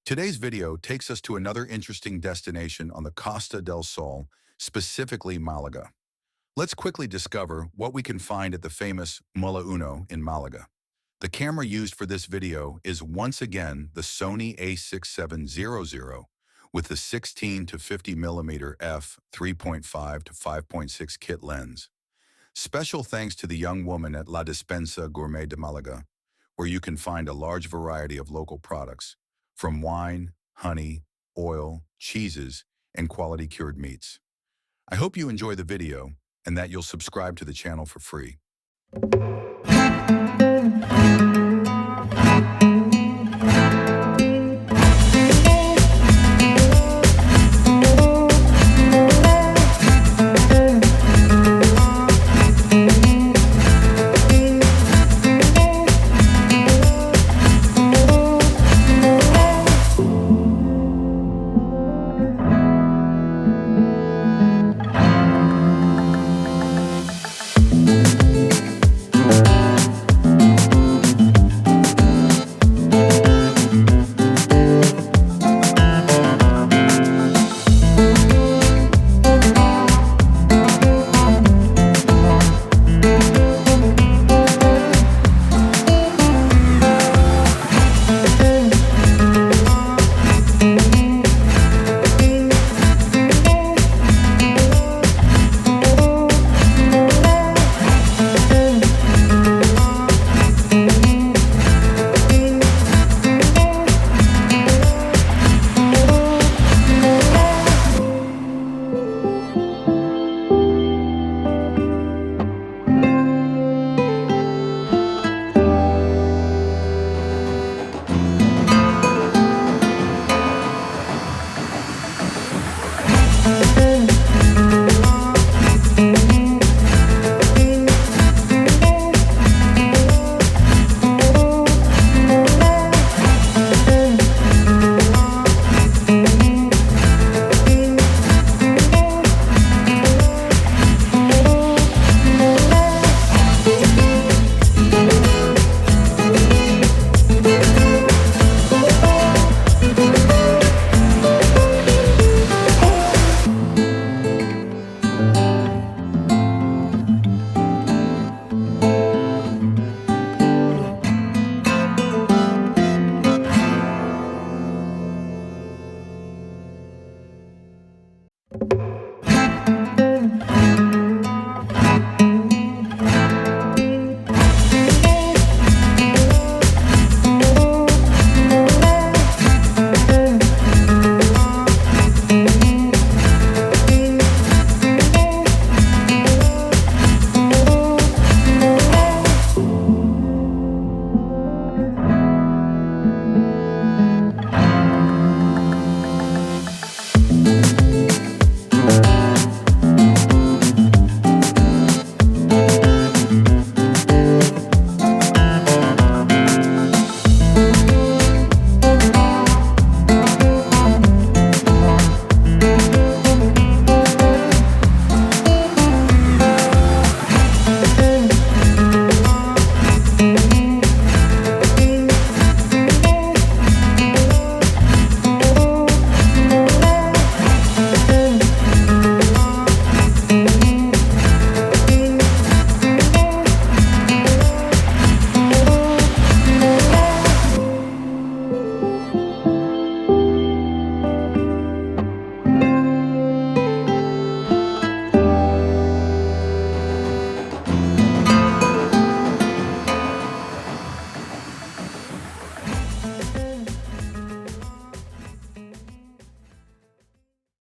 Today's video takes us to another interesting destination on the Costa del Sol, specifically Malaga. Let's quickly discover what we can find at the famous Muelle Uno in Malaga. The camera used for this video is once again the Sony A6700 with the 16 to 50 millimeter f 3.5 to 5.6 kit lens. Special thanks to the young woman at La Despensa Gourmet de Málaga, where you can find a large variety of local products, from wine, honey, oil, cheeses, and quality cured meats. I hope you enjoy the video and that you'll subscribe to the channel for free.